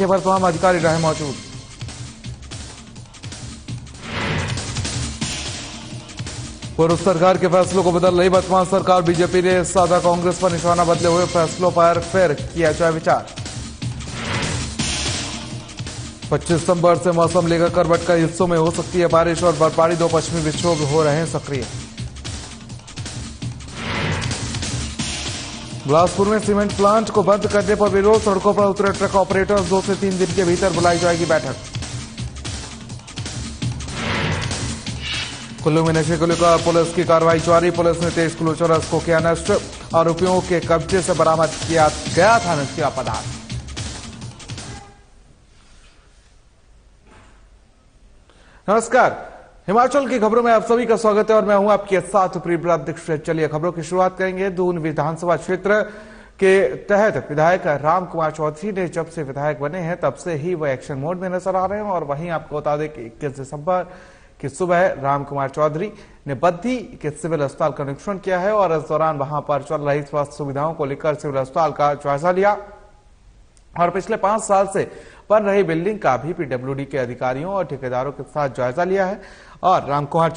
मौके पर तमाम अधिकारी रहे मौजूद। पूर्व सरकार के फैसलों को बदल रही वर्तमान सरकार, बीजेपी ने सादा कांग्रेस पर निशाना बदले हुए फैसलों पर फिर किया जाए विचार। 25 दिसंबर से मौसम लेकर करवट कई हिस्सों में हो सकती है बारिश और बर्फबारी, 2 पश्चिमी विक्षोभ हो रहे हैं सक्रिय। बिलासपुर में सीमेंट प्लांट को बंद करने पर विरोध, सड़कों पर उतरे ट्रक ऑपरेटर्स, 2 से 3 दिन के भीतर बुलाई जाएगी बैठक। कुल्लू में नशे को लेकर पुलिस की कार्रवाई जारी, पुलिस ने 23 किलो चरस को किया नष्ट, आरोपियों के कब्जे से बरामद किया गया था नशीला पदार्थ। नमस्कार, हिमाचल की खबरों में आप सभी का स्वागत है और मैं हूं आपके साथ प्रियदीक्ष। चलिए खबरों की शुरुआत करेंगे। दून विधानसभा क्षेत्र के तहत विधायक राम कुमार चौधरी ने जब से विधायक बने हैं तब से ही वह एक्शन मोड में नजर आ रहे हैं और वहीं आपको बता दें कि 21 दिसंबर की सुबह राम कुमार चौधरी ने बद्दी के सिविल अस्पताल का निरीक्षण किया है और इस दौरान वहां पर चल रही स्वास्थ्य सुविधाओं को लेकर सिविल अस्पताल का जायजा लिया और पिछले 5 साल से बन रही बिल्डिंग का भी पीडब्ल्यूडी के अधिकारियों और ठेकेदारों के साथ जायजा लिया है और राम कुमार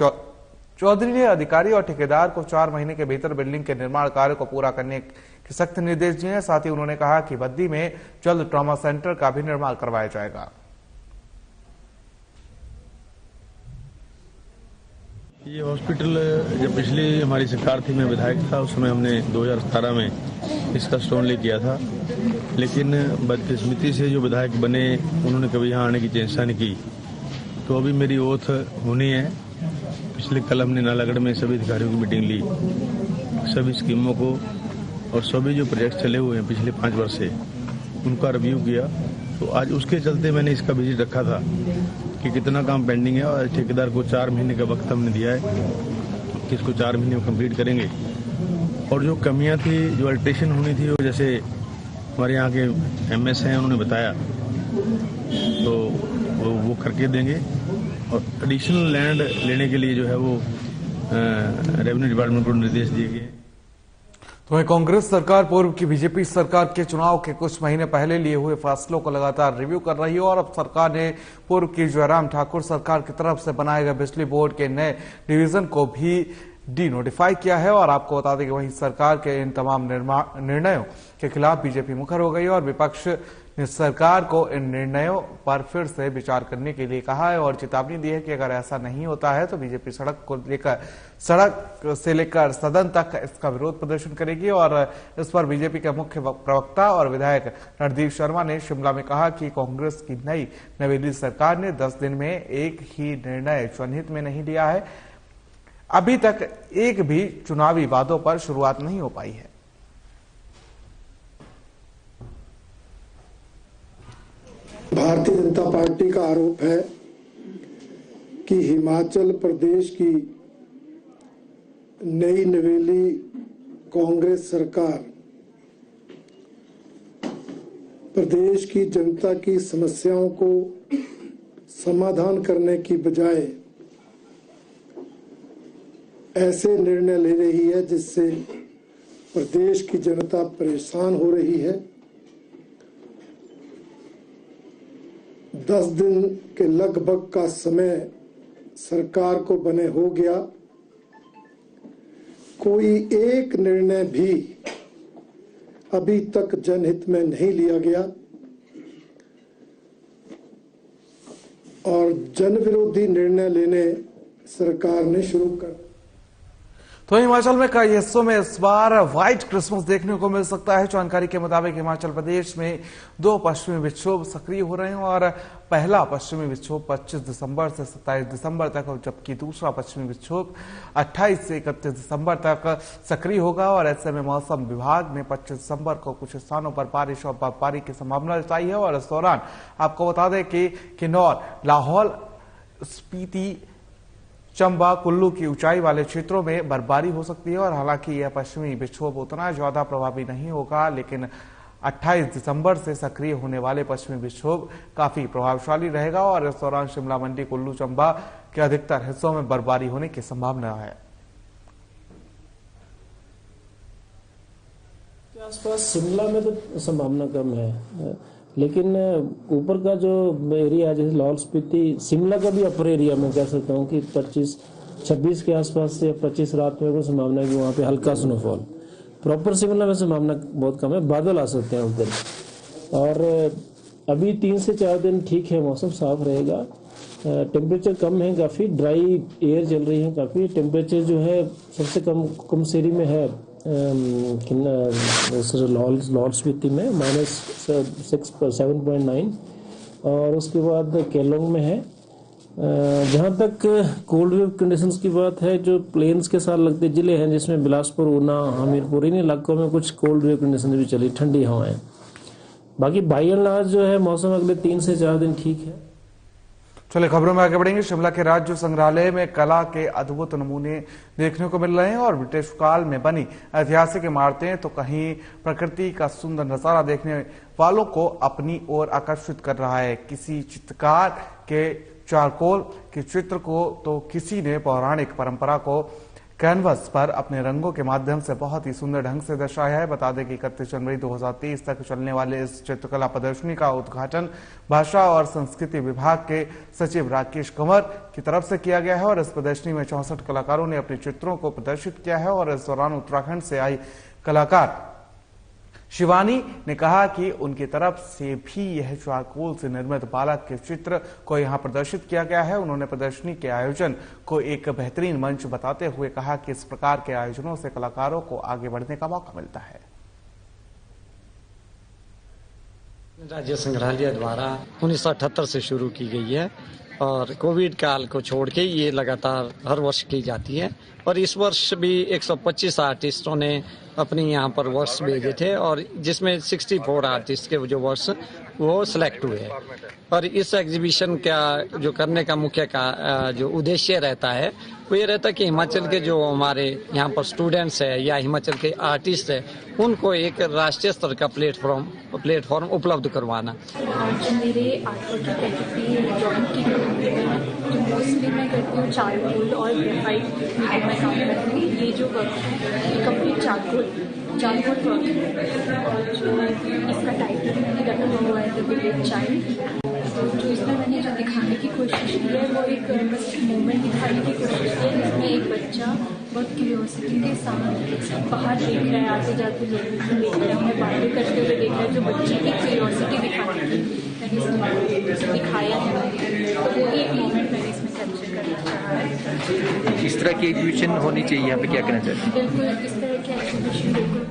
चौधरी ने अधिकारी और ठेकेदार को 4 महीने के भीतर बिल्डिंग के निर्माण कार्य को पूरा करने के सख्त निर्देश दिए हैं। साथ ही उन्होंने कहा कि बद्दी में जल्द ट्रॉमा सेंटर का भी निर्माण करवाया जाएगा। ये हॉस्पिटल जब पिछली हमारी सरकार थी, मैं विधायक था, उस समय हमने 2017 में इसका स्टोन ले किया था, लेकिन बदकिस्मती से जो विधायक बने उन्होंने कभी यहाँ आने की चेष्टा नहीं की। तो अभी मेरी ओथ होनी है। पिछले कल हमने नालागढ़ में सभी अधिकारियों की मीटिंग ली, सभी स्कीमों को और सभी जो प्रोजेक्ट चले हुए हैं पिछले 5 वर्ष से उनका रिव्यू किया। तो आज उसके चलते मैंने इसका विजिट रखा था कि कितना काम पेंडिंग है और ठेकेदार को 4 महीने का वक्त हमने दिया है कि इसको 4 महीने में कंप्लीट करेंगे। और जो कमियां थी, जो अल्ट्रेशन होनी थी, वो जैसे हमारे यहाँ के एमएस हैं उन्होंने बताया, तो वो करके देंगे। और एडिशनल लैंड लेने के लिए जो है वो रेवेन्यू डिपार्टमेंट को निर्देश दिए गए। तो वहीं कांग्रेस सरकार पूर्व की बीजेपी सरकार के चुनाव के कुछ महीने पहले लिए हुए फैसलों को लगातार रिव्यू कर रही है और अब सरकार ने पूर्व की जयराम ठाकुर सरकार की तरफ से बनाए गए बिजली बोर्ड के नए डिवीजन को भी डी नोटिफाई किया है। और आपको बता दें कि वहीं सरकार के इन तमाम निर्णयों के खिलाफ बीजेपी मुखर हो गई और विपक्ष ने सरकार को इन निर्णयों पर फिर से विचार करने के लिए कहा है और चेतावनी दी है कि अगर ऐसा नहीं होता है तो बीजेपी सड़क से लेकर सदन तक इसका विरोध प्रदर्शन करेगी। और इस पर बीजेपी के मुख्य प्रवक्ता और विधायक रणदीप शर्मा ने शिमला में कहा कि कांग्रेस की नई नवेली सरकार ने 10 दिन में एक ही निर्णय जनहित में नहीं लिया है। अभी तक एक भी चुनावी वादों पर शुरुआत नहीं हो पाई है। भारतीय जनता पार्टी का आरोप है कि हिमाचल प्रदेश की नई नवेली कांग्रेस सरकार प्रदेश की जनता की समस्याओं को समाधान करने की बजाय ऐसे निर्णय ले रही है जिससे प्रदेश की जनता परेशान हो रही है। 10 दिन के लगभग का समय सरकार को बने हो गया, कोई एक निर्णय भी अभी तक जनहित में नहीं लिया गया और जन विरोधी निर्णय लेने सरकार ने शुरू कर। तो हिमाचल में कई हिस्सों में इस बार व्हाइट क्रिसमस देखने को मिल सकता है। जानकारी के मुताबिक हिमाचल प्रदेश में 2 पश्चिमी विक्षोभ सक्रिय हो रहे हैं और पहला पश्चिमी विक्षोभ 25 दिसंबर से 27 दिसंबर तक, जबकि दूसरा पश्चिमी विक्षोभ 28 से 31 दिसंबर तक सक्रिय होगा। और ऐसे में मौसम विभाग ने 25 दिसंबर को कुछ स्थानों पर बारिश और बर्फबारी की संभावना जताई है। और इस दौरान आपको बता दें कि किन्नौर, लाहौल स्पीति, चंबा, कुल्लू की ऊंचाई वाले क्षेत्रों में बर्फबारी हो सकती है। और हालांकि यह पश्चिमी विक्षोभ उतना ज्यादा प्रभावी नहीं होगा, लेकिन 28 दिसंबर से सक्रिय होने वाले पश्चिमी विक्षोभ काफी प्रभावशाली रहेगा और इस दौरान शिमला, मंडी, कुल्लू, चंबा के अधिकतर हिस्सों में बर्फबारी होने की संभावना है। आसपास शिमला में तो संभावना कम है, लेकिन ऊपर का जो एरिया जैसे लाहौल स्पीति, शिमला का भी अपर एरिया मैं कह सकता हूँ कि 25-26 के आसपास से 25 रात में संभावना है कि वहाँ पे हल्का स्नोफॉल। प्रॉपर शिमला में संभावना बहुत कम है, बादल आ सकते हैं उस दिन। और अभी 3 से 4 दिन ठीक है, मौसम साफ रहेगा। टेम्परेचर कम है, काफ़ी ड्राई एयर चल रही है काफ़ी। टेम्परेचर जो है सबसे कम कुमसेरी में है लाहौल स्पीति में -7.9, और उसके बाद केलोंग में है। जहाँ तक कोल्ड वेव कंडीशंस की बात है, जो प्लेन्स के साथ लगते जिले हैं जिसमें बिलासपुर, ऊना, हमीरपुर, इन इलाकों में कुछ कोल्ड वेव कंडीशन भी चली, ठंडी हवाएं। बाकी बाई एंड लार्ज जो है मौसम अगले 3 से 4 दिन ठीक है। चलिए खबरों में आगे बढ़ेंगे। शिमला के राज्य संग्रहालय में कला के अद्भुत नमूने देखने को मिल रहे हैं और ब्रिटिश काल में बनी ऐतिहासिक इमारतें तो कहीं प्रकृति का सुंदर नजारा देखने वालों को अपनी ओर आकर्षित कर रहा है। किसी चित्रकार के चारकोल के चित्र को तो किसी ने पौराणिक परंपरा को कैनवस पर अपने रंगों के माध्यम से बहुत ही सुंदर ढंग से दर्शाया है। बता दें कि 31 जनवरी 2023 तक चलने वाले इस चित्रकला प्रदर्शनी का उद्घाटन भाषा और संस्कृति विभाग के सचिव राकेश कंवर की तरफ से किया गया है और इस प्रदर्शनी में 64 कलाकारों ने अपने चित्रों को प्रदर्शित किया है। और इस दौरान उत्तराखंड से आई कलाकार शिवानी ने कहा कि उनकी तरफ से भी यह चारकोल से निर्मित बालक के चित्र को यहां प्रदर्शित किया गया है। उन्होंने प्रदर्शनी के आयोजन को एक बेहतरीन मंच बताते हुए कहा कि इस प्रकार के आयोजनों से कलाकारों को आगे बढ़ने का मौका मिलता है। राज्य संग्रहालय द्वारा 1978 से शुरू की गई है और कोविड काल को छोड़ के ये लगातार हर वर्ष की जाती है। और इस वर्ष भी 125 आर्टिस्टों ने अपने यहाँ पर वर्क्स भेजे थे और जिसमें 64 आर्टिस्ट के जो वर्क्स वो सिलेक्ट हुए। और इस एग्जीबिशन का जो करने का मुख्य जो उद्देश्य रहता है वो ये रहता है कि हिमाचल के जो हमारे यहाँ पर स्टूडेंट्स है या हिमाचल के आर्टिस्ट है उनको एक राष्ट्रीय स्तर का प्लेटफॉर्म उपलब्ध करवाना। आज मेरे आर्टवर्क की कैटेगरी ड्राइंग की तो मोस्टली मैं करती हूँ चारकोल और ग्रेफाइट मीडियम में काम करती हूँ। ये जो वर्क है ये कंप्लीट चारकोल वर्क है और जो इसका टाइटल मैंने रखा हुआ है द विलेज चाइल्ड। जो इसमें मैंने जो दिखाने की कोशिश की है वो एक बस मोमेंट दिखाने की कोशिश की है जिसमें एक बच्चा बहुत क्यूरियोसिटी के साथ बाहर देख रहा है, आते जाते लोगों को देख रहा है, उन्हें बातें करते हुए देख रहा है। जो बच्चे की क्यूरियोसिटी दिखाने की दिखाया है तो वो एक मोमेंट मैंने इसमें कैप्चर करना चाहा है। इस तरह की एग्जीबिशन होनी चाहिए, यहाँ पे क्या कहना चाहिए? बिल्कुल इस तरह की एग्जीबिशन बिल्कुल।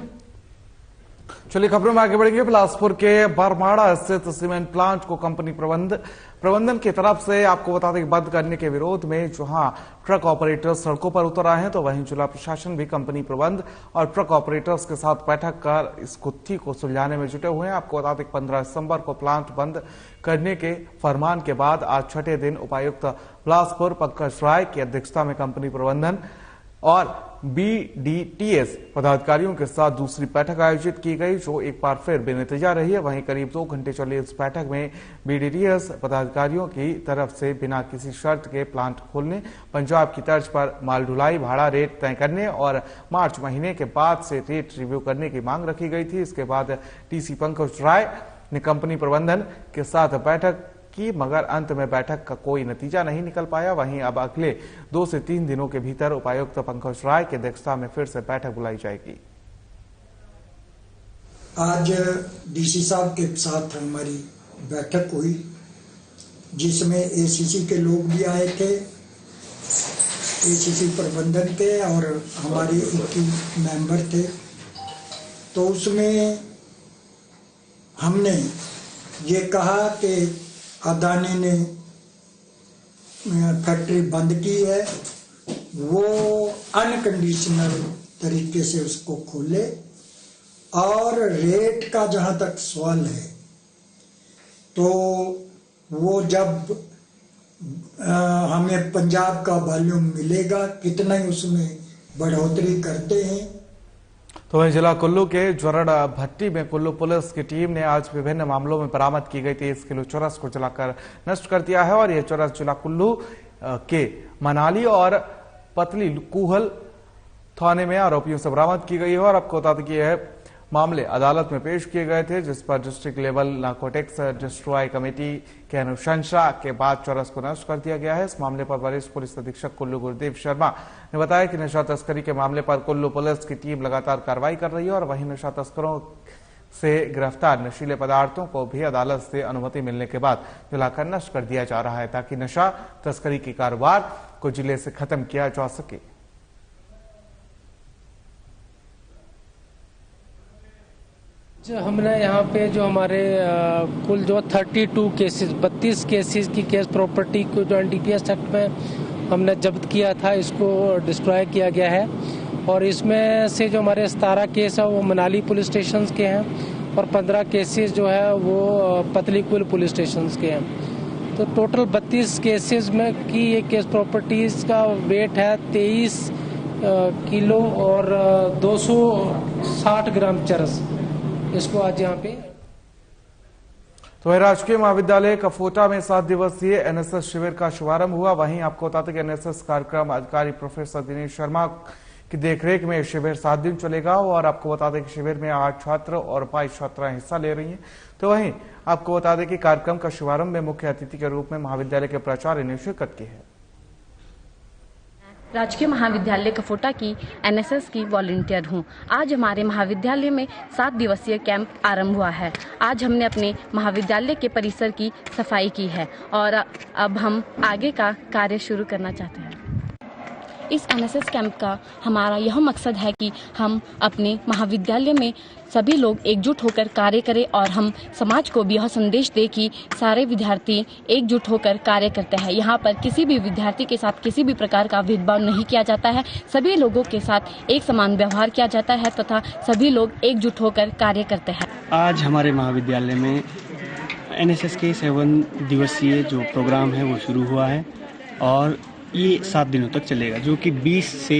चलिए खबरों में आगे बढ़ेंगे। बिलासपुर के बरमाड़ा स्थित सीमेंट प्लांट को कंपनी प्रबंधन की तरफ से आपको बता दें बंद करने के विरोध में जहां ट्रक ऑपरेटर्स सड़कों पर उतर आए हैं तो वहीं जिला प्रशासन भी कंपनी प्रबंध और ट्रक ऑपरेटर्स के साथ बैठक कर इस गुत्थी को सुलझाने में जुटे हुए हैं। आपको बता दें 15 दिसंबर को प्लांट बंद करने के फरमान के बाद आज छठे दिन उपायुक्त बिलासपुर पंकज राय की अध्यक्षता में कंपनी प्रबंधन और BDTS पदाधिकारियों के साथ दूसरी बैठक आयोजित की गई जो एक बार फिर बेनतीजा रही है। वहीं करीब 2 घंटे चली इस बैठक में BDTS पदाधिकारियों की तरफ से बिना किसी शर्त के प्लांट खोलने, पंजाब की तर्ज पर माल ढुलाई भाड़ा रेट तय करने और मार्च महीने के बाद से रेट रिव्यू करने की मांग रखी गई थी। इसके बाद TC पंकज राय ने कंपनी प्रबंधन के साथ बैठक की मगर अंत में बैठक का कोई नतीजा नहीं निकल पाया। वहीं अब अगले 2 से 3 दिनों के भीतर उपायुक्त पंकज राय की अध्यक्षता में फिर से बैठक बुलाई जाएगी। आज DC साहब के साथ हमारी बैठक हुई जिसमें ACC के लोग भी आए थे, ACC प्रबंधन के और हमारे 21 मेंबर थे। तो उसमें हमने ये कहा कि अदानी ने फैक्ट्री बंद की है, वो अनकंडीशनल तरीके से उसको खोले। और रेट का जहां तक सवाल है तो वो जब हमें पंजाब का वॉल्यूम मिलेगा कितना ही उसमें बढ़ोतरी करते हैं। तो वहीं जिला कुल्लू के ज्वरण भट्टी में कुल्लू पुलिस की टीम ने आज विभिन्न मामलों में बरामद की गई 23 किलो चरस को जलाकर नष्ट कर दिया है और यह चरस जिला कुल्लू के मनाली और पतली कूहल थाने में आरोपियों से बरामद की गई है। और आपको बता दें कि यह मामले अदालत में पेश किए गए थे, जिस पर district level narcotics destroy committee के अनुशंसा के बाद चरस को नष्ट कर दिया गया है। इस मामले पर वरिष्ठ पुलिस अधीक्षक कुल्लू गुरुदेव शर्मा ने बताया कि नशा तस्करी के मामले पर कुल्लू पुलिस की टीम लगातार कार्रवाई कर रही है और वहीं नशा तस्करों से गिरफ्तार नशीले पदार्थों को भी अदालत से अनुमति मिलने के बाद जलाकर नष्ट कर दिया जा रहा है, ताकि नशा तस्करी के कारोबार को जिले से खत्म किया जा सके। हमने यहाँ पे जो हमारे कुल जो 32 केसेस 32 केसेस की केस प्रॉपर्टी को जो एनडीपीएस एक्ट में हमने जब्त किया था, इसको डिस्ट्रॉय किया गया है। और इसमें से जो हमारे 17 केस है वो मनाली पुलिस स्टेशन के हैं और 15 केसेस जो है वो पतलीकुल पुलिस स्टेशन के हैं। तो टोटल 32 केसेस में की ये केस प्रॉपर्टीज का वेट है 23 किलो और 260 ग्राम चरस। इसको आज यहाँ पे तो राजकीय महाविद्यालय कफोटा में 7 दिवसीय एनएसएस शिविर का शुभारंभ हुआ। वहीं आपको बताते कि एनएसएस कार्यक्रम अधिकारी प्रोफेसर दिनेश शर्मा की देखरेख में शिविर 7 दिन चलेगा और आपको बता दें कि शिविर में 8 छात्र और 22 छात्राएं हिस्सा ले रही हैं। तो वहीं आपको बता दें कि कार्यक्रम का शुभारंभ में मुख्य अतिथि के रूप में महाविद्यालय के प्राचार्य ने शिरकत की है। राजकीय महाविद्यालय कफोटा की एनएसएस की वॉलंटियर हूँ। आज हमारे महाविद्यालय में 7 दिवसीय कैंप आरंभ हुआ है। आज हमने अपने महाविद्यालय के परिसर की सफाई की है और अब हम आगे का कार्य शुरू करना चाहते हैं। इस एनएसएस कैंप का हमारा यह मकसद है कि हम अपने महाविद्यालय में सभी लोग एकजुट होकर कार्य करें और हम समाज को भी यह संदेश दें कि सारे विद्यार्थी एकजुट होकर कार्य करते हैं। यहाँ पर किसी भी विद्यार्थी के साथ किसी भी प्रकार का भेदभाव नहीं किया जाता है। सभी लोगों के साथ एक समान व्यवहार किया जाता है तथा सभी लोग एकजुट होकर कार्य करते हैं। आज हमारे महाविद्यालय में एनएसएस के 7 दिवसीय जो प्रोग्राम है वो शुरू हुआ है और ये 7 दिनों तक चलेगा, जो कि 20 से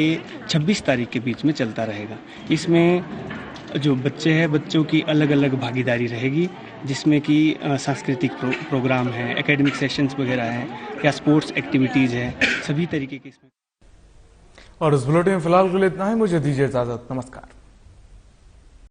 26 तारीख के बीच में चलता रहेगा। इसमें जो बच्चे हैं, बच्चों की अलग अलग भागीदारी रहेगी, जिसमें कि सांस्कृतिक प्रोग्राम है, एकेडमिक सेशंस वगैरह हैं या स्पोर्ट्स एक्टिविटीज़ है, सभी तरीके की इसमें। और इस बुलेटिन में फिलहाल के लिए इतना ही। मुझे दीजिए इजाजत। नमस्कार।